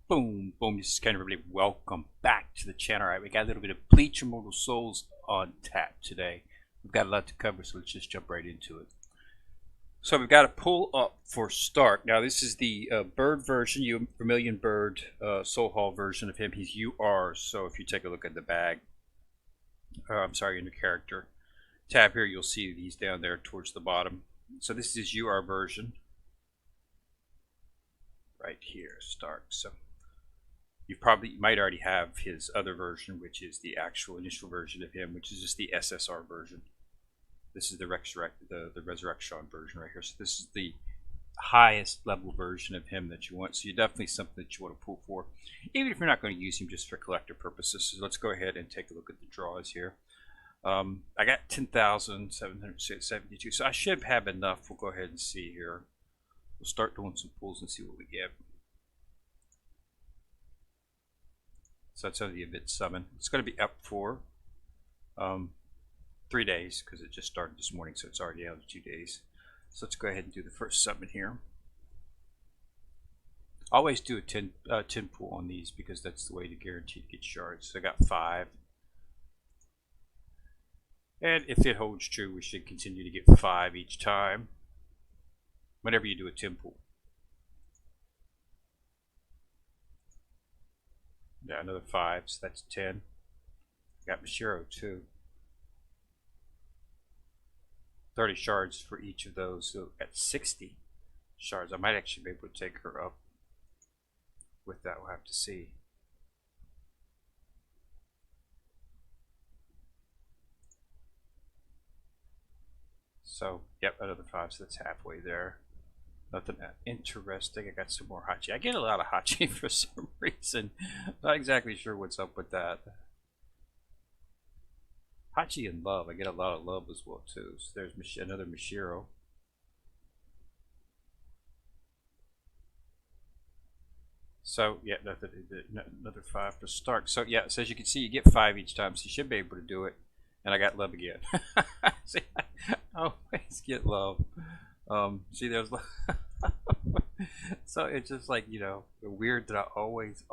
Boom, boom. This is kind of everybody. Welcome back to the channel. All right, we got a little bit of Bleach Immortal Souls on tap today. We've got a lot to cover, so let's just jump right into it. So we've got to pull up for Stark. Now this is the bird version, Vermilion Bird Soul Hall version of him. He's UR. So if you take a look at the bag, I'm sorry, in the character tab here, you'll see that he's down there towards the bottom. So this is his UR version. Right here, Stark. So you might already have his other version, which is the actual initial version of him, which is just the SSR version. This is the Resurrection version right here. So this is the highest level version of him that you want. So you're definitely something that you want to pull for, even if you're not going to use him just for collector purposes. So let's go ahead and take a look at the draws here. I got 10,772, so I should have enough. We'll go ahead and see here. We'll start doing some pulls and see what we get. So that's only a bit summon. It's going to be up for 3 days because it just started this morning, so it's already out of 2 days. So let's go ahead and do the first summon here. Always do a 10 pull on these because that's the way to guarantee to get shards. So I got 5. And if it holds true, we should continue to get 5 each time whenever you do a 10 pull. Yeah, another 5, so that's 10. Got Mashiro too. 30 shards for each of those, so at 60 shards. I might actually be able to take her up with that. We'll have to see. So, yep, another 5, so that's halfway there. Nothing interesting. I got some more Hachi. I get a lot of Hachi for some reason. Not exactly sure what's up with that. Hachi and love. I get a lot of love as well too. So there's another Mashiro. So yeah, another 5 for Stark. So yeah, so as you can see, you get 5 each time. So you should be able to do it. And I got love again. See, I always get love. See, there's so it's just like, you know, weird that I always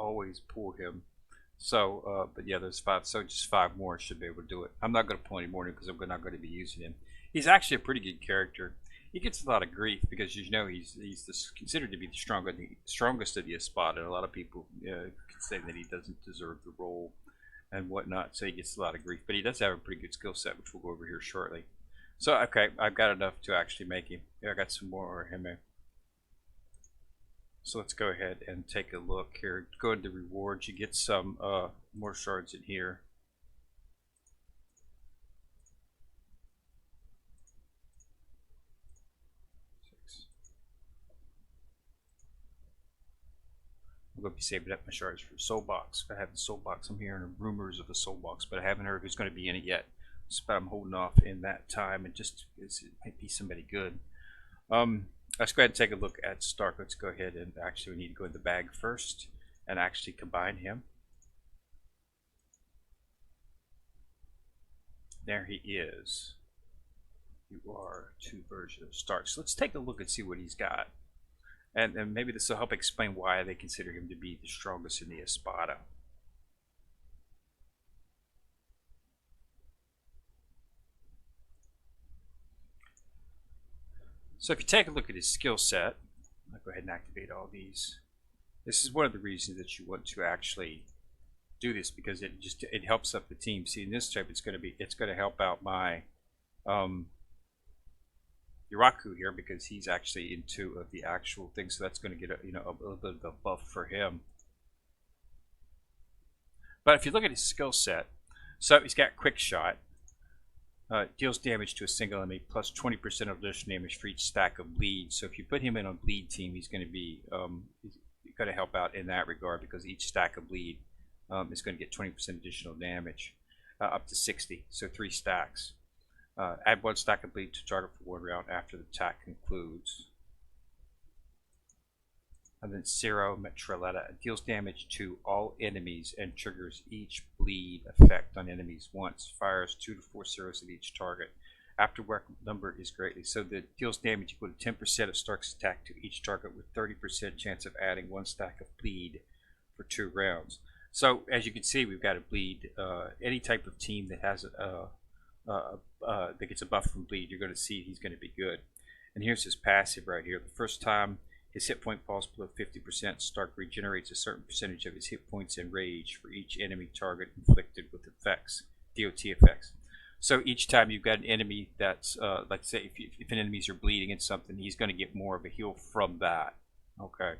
pull him. So but yeah, there's 5, so just 5 more should be able to do it. I'm not going to pull any more because I'm not going to be using him. He's actually a pretty good character. He gets a lot of grief because, you know, he's considered to be the strongest of the Espada, and a lot of people say that he doesn't deserve the role and whatnot, so he gets a lot of grief. But he does have a pretty good skill set, which we'll go over here shortly. So, okay, I've got enough to actually make him. Yeah, I got some more of him. So let's go ahead and take a look here. Go into rewards. You get some more shards in here. I'm going to be saving up my shards for Soul Box. If I have the Soul Box, I'm hearing rumors of a Soul Box, but I haven't heard who's going to be in it yet. So I'm holding off in that time, and just it might be somebody good. Let's go ahead and take a look at Stark. Let's go ahead and actually we need to go in the bag first and actually combine him. There he is. UR2 version of Stark. So let's take a look and see what he's got. And maybe this will help explain why they consider him to be the strongest in the Espada. So if you take a look at his skill set, I'll go ahead and activate all these. This is one of the reasons that you want to actually do this, because it helps up the team. See, in this type, it's going to help out my Yuraku here, because he's actually into the actual thing. So that's going to get a little bit of a buff for him. But if you look at his skill set, so he's got quick shot. Deals damage to a single enemy plus 20% of additional damage for each stack of bleed. So if you put him in a bleed team, he's going to be going to help out in that regard, because each stack of bleed is going to get 20% additional damage up to 60. So 3 stacks. Add 1 stack of bleed to target for 1 round after the attack concludes. And then Zero Metraletta deals damage to all enemies and triggers each bleed effect on enemies once. Fires 2 to 4 zeros at each target. After weapon number is greatly. So that deals damage equal to 10% of Stark's attack to each target with 30% chance of adding 1 stack of bleed for 2 rounds. So as you can see, we've got a bleed. Any type of team that has that gets a buff from bleed, you're going to see he's going to be good. And here's his passive right here. The first time his hit point falls below 50%, Stark regenerates a certain percentage of his hit points and rage for each enemy target inflicted with effects, DOT effects. So each time you've got an enemy that's, let's say if an enemies are bleeding in something, he's going to get more of a heal from that. Okay.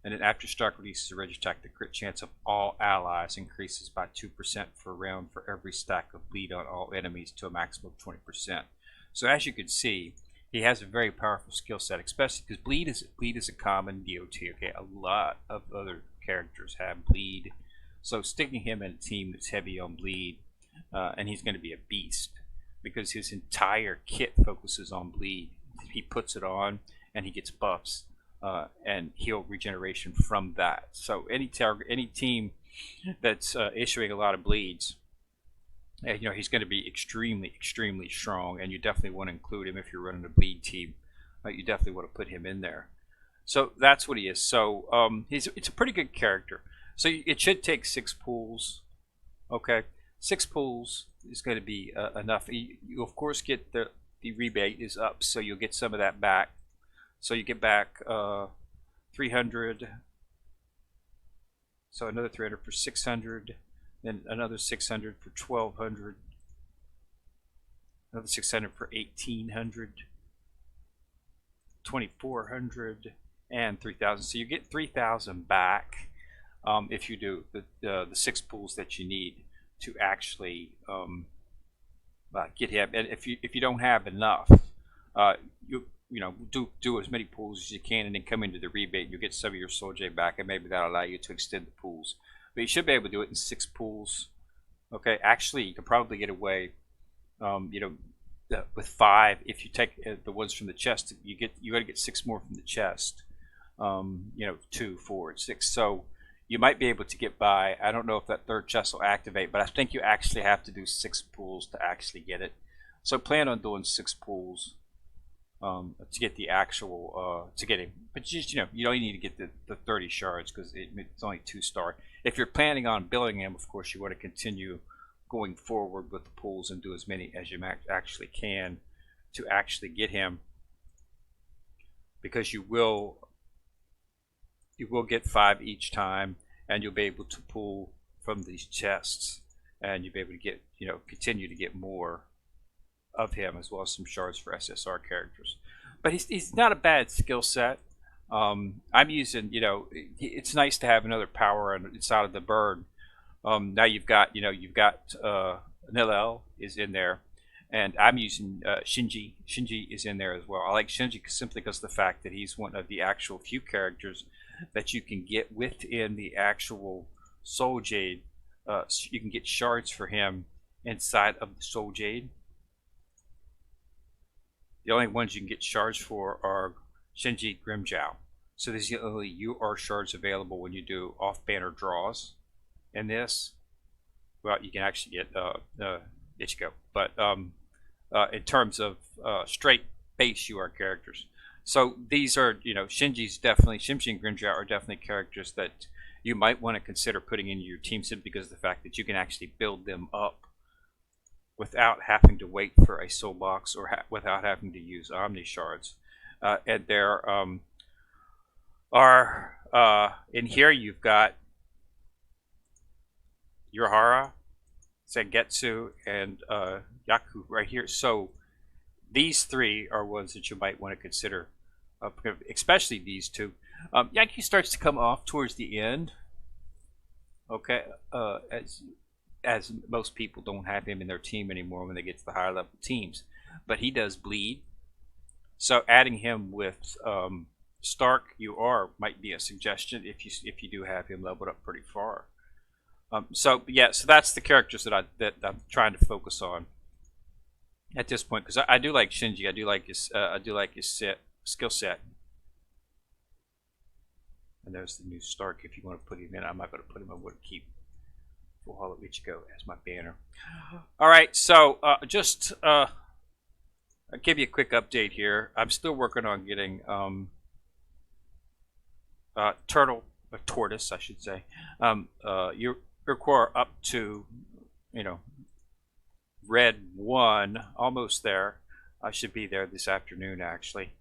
And then after Stark releases a rage attack, the crit chance of all allies increases by 2% for a round for every stack of bleed on all enemies to a maximum of 20%. So as you can see, he has a very powerful skill set, especially because bleed is a common DOT. Okay, a lot of other characters have bleed, so sticking him in a team that's heavy on bleed, and he's going to be a beast because his entire kit focuses on bleed. He puts it on, and he gets buffs and heal regeneration from that. So any team that's issuing a lot of bleeds, you know, he's going to be extremely strong, and you definitely want to include him if you're running a bleed team. You definitely want to put him in there. So that's what he is. So it's a pretty good character. So it should take 6 pulls. Okay, 6 pulls is going to be enough. You of course get the rebate is up, so you'll get some of that back. So you get back 300. So another 300 for 600. Then another 600 for 1200, another 600 for 1800, 2400, and 3000. So you get 3000 back if you do the 6 pulls that you need to actually get him. And if you don't have enough, you know, do as many pulls as you can, and then come into the rebate. You'll get some of your Soul J back, and maybe that'll allow you to extend the pulls. But you should be able to do it in 6 pools. Okay, actually, you can probably get away, you know, with 5 if you take the ones from the chest. You got to get 6 more from the chest. You know, 2, 4, and 6. So you might be able to get by. I don't know if that 3rd chest will activate, but I think you actually have to do 6 pools to actually get it. So plan on doing 6 pools to get the actual to get him. But just, you know, you don't need to get the 30 shards because it's only 2-star. If you're planning on building him, of course, you want to continue going forward with the pools and do as many as you actually can to actually get him, because you will get 5 each time, and you'll be able to pull from these chests, and you'll be able to get, you know, continue to get more of him, as well as some shards for SSR characters. But he's not a bad skill set. I'm using, you know, it's nice to have another power inside of the bird. Now you've got Nilel is in there, and I'm using Shinji. Shinji is in there as well. I like Shinji simply because of the fact that he's one of the actual few characters that you can get within the actual Soul Jade. You can get shards for him inside of the Soul Jade. The only ones you can get shards for are Shinji, Grimjow. So there's the only UR shards available when you do off-banner draws. In this, well, you can actually get Ichigo, but in terms of straight base UR characters. So these are, you know, Shinji and Grimjow are definitely characters that you might want to consider putting into your team, simply because of the fact that you can actually build them up without having to wait for a soul box, or without having to use Omni shards. And there are in here you've got Urahara, Zangetsu, and Yaku right here. So these 3 are ones that you might want to consider, especially these 2. Yaku starts to come off towards the end. Okay, as most people don't have him in their team anymore when they get to the higher level teams, but he does bleed. So adding him with Stark UR might be a suggestion if you do have him leveled up pretty far. So that's the characters that I'm trying to focus on at this point, because I do like Shinji. I do like his skill set. And there's the new Stark. If you want to put him in, I'm not going to put him. I would keep Full Hollow Ichigo as my banner. All right, so I'll give you a quick update here. I'm still working on getting Turtle a tortoise, I should say. Your core up to, you know, red 1, almost there. I should be there this afternoon, actually.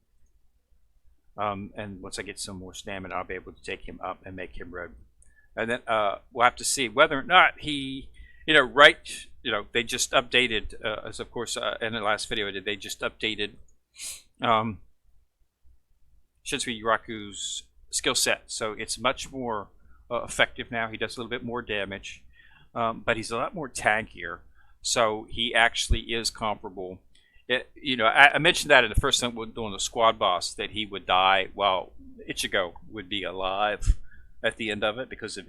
And once I get some more stamina, I'll be able to take him up and make him red. And then we'll have to see whether or not he, they just updated, as of course in the last video I did, they just updated Shinsui Yuraku's skill set. So it's much more effective now. He does a little bit more damage, but he's a lot more tankier. So he actually is comparable. I mentioned that in the first time doing the squad boss that he would die while Ichigo would be alive at the end of it because of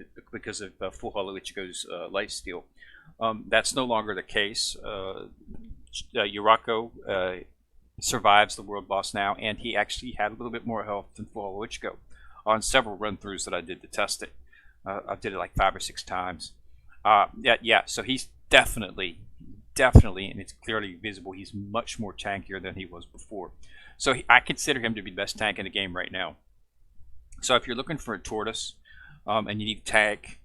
Full Hollow Ichigo's lifesteal. That's no longer the case. Yurako survives the world boss now, and he actually had a little bit more health than Full Hollow Ichigo on several run-throughs that I did to test it. I did it like 5 or 6 times. So he's definitely, and it's clearly visible, he's much more tankier than he was before. So I consider him to be the best tank in the game right now. So if you're looking for a tortoise and you need a tank,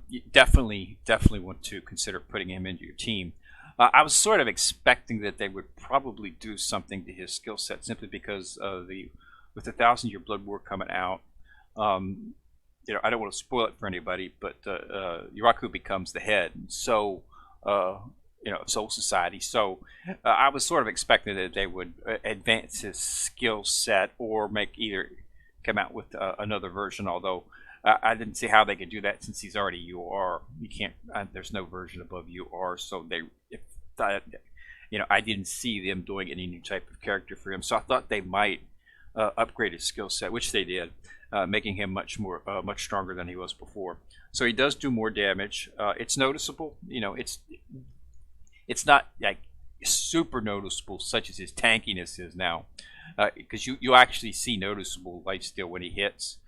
you definitely want to consider putting him into your team. I was sort of expecting that they would probably do something to his skill set simply because with the 1,000-year Blood War coming out, I don't want to spoil it for anybody, but Yuraku becomes the head. So of Soul Society. So I was sort of expecting that they would advance his skill set or either come out with another version, although I didn't see how they could do that since he's already UR. You can't. There's no version above UR, so I didn't see them doing any new type of character for him. So I thought they might upgrade his skill set, which they did, making him much stronger than he was before. So he does do more damage. It's noticeable. It's not like super noticeable, such as his tankiness is now, because you actually see noticeable lifesteal when he hits.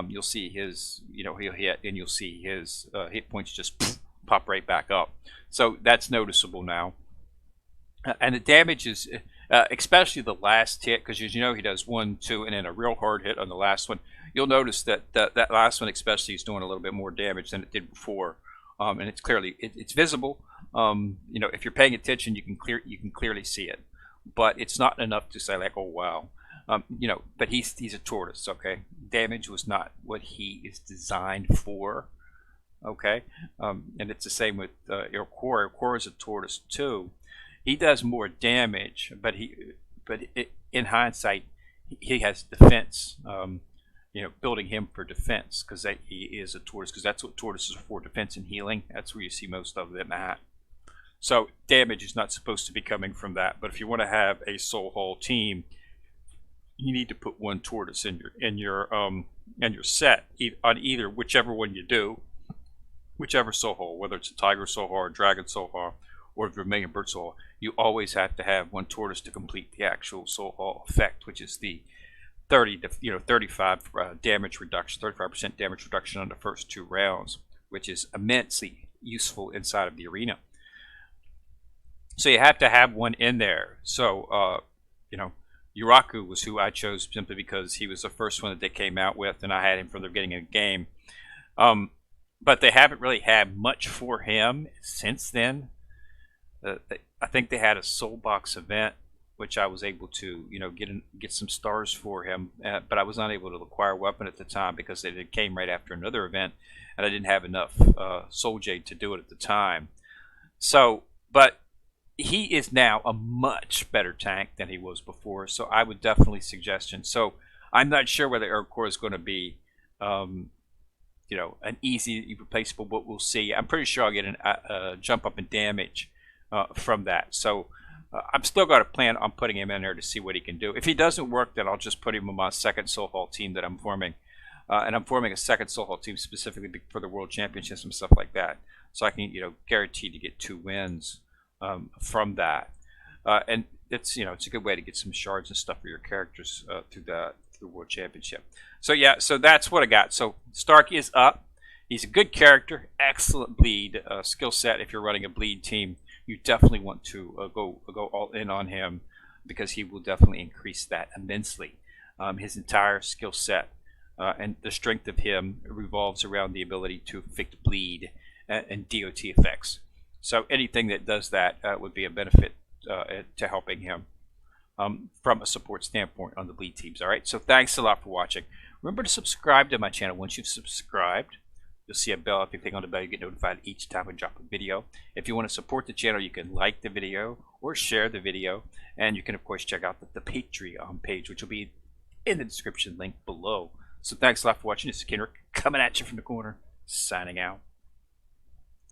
You'll see his, he'll hit, and you'll see his hit points just pop right back up. So that's noticeable now. And the damage is, especially the last hit, because he does 1, 2, and then a real hard hit on the last one. You'll notice that last one especially is doing a little bit more damage than it did before, and it's clearly it's visible. If you're paying attention, you can clearly see it, but it's not enough to say like, oh wow. But he's a tortoise. Okay, damage was not what he is designed for. Okay, and it's the same with Core. Core is a tortoise too. He does more damage, but in hindsight, he has defense. Building him for defense because he is a tortoise, because that's what tortoises are for, defense and healing. That's where you see most of them at. So damage is not supposed to be coming from that. But if you want to have a Soul Hall team, you need to put one tortoise in your set on either whichever one you do, whichever Soul Hall, whether it's a Tiger Soul Hall or Dragon Soul Hall or the Vermilion Bird Soul Hall. You always have to have one tortoise to complete the actual Soul Hall effect, which is the 35 damage reduction, 35% damage reduction on the first 2 rounds, which is immensely useful inside of the arena. So you have to have one in there. So Yuraku was who I chose simply because he was the first one that they came out with, and I had him from the beginning of the game. But they haven't really had much for him since then. I think they had a Soul Box event, which I was able to, get some stars for him, but I was not able to acquire a weapon at the time because it came right after another event, and I didn't have enough Soul Jade to do it at the time. So, but he is now a much better tank than he was before, so I would definitely suggest him. So I'm not sure whether Air Core is going to be, an easy replaceable, but we'll see. I'm pretty sure I'll get a jump up in damage from that. So I'm still got a plan on putting him in there to see what he can do. If he doesn't work, then I'll just put him on my second Soul Hall team that I'm forming. And I'm forming a second Soul Hall team specifically for the World Championships and stuff like that. So I can, guarantee to get 2 wins from that. And it's, it's a good way to get some shards and stuff for your characters through the World Championship. So yeah, so that's what I got. So Stark is up. He's a good character, excellent bleed skill set. If you're running a bleed team, you definitely want to go all in on him because he will definitely increase that immensely. His entire skill set and the strength of him revolves around the ability to inflict bleed and DOT effects. So anything that does that would be a benefit to helping him from a support standpoint on the bleed teams. All right, so thanks a lot for watching. Remember to subscribe to my channel. Once you've subscribed, you'll see a bell. If you click on the bell, you get notified each time I drop a video. If you want to support the channel, you can like the video or share the video. And you can, of course, check out the Patreon page, which will be in the description link below. So thanks a lot for watching. This is Kendrick coming at you from the corner, signing out.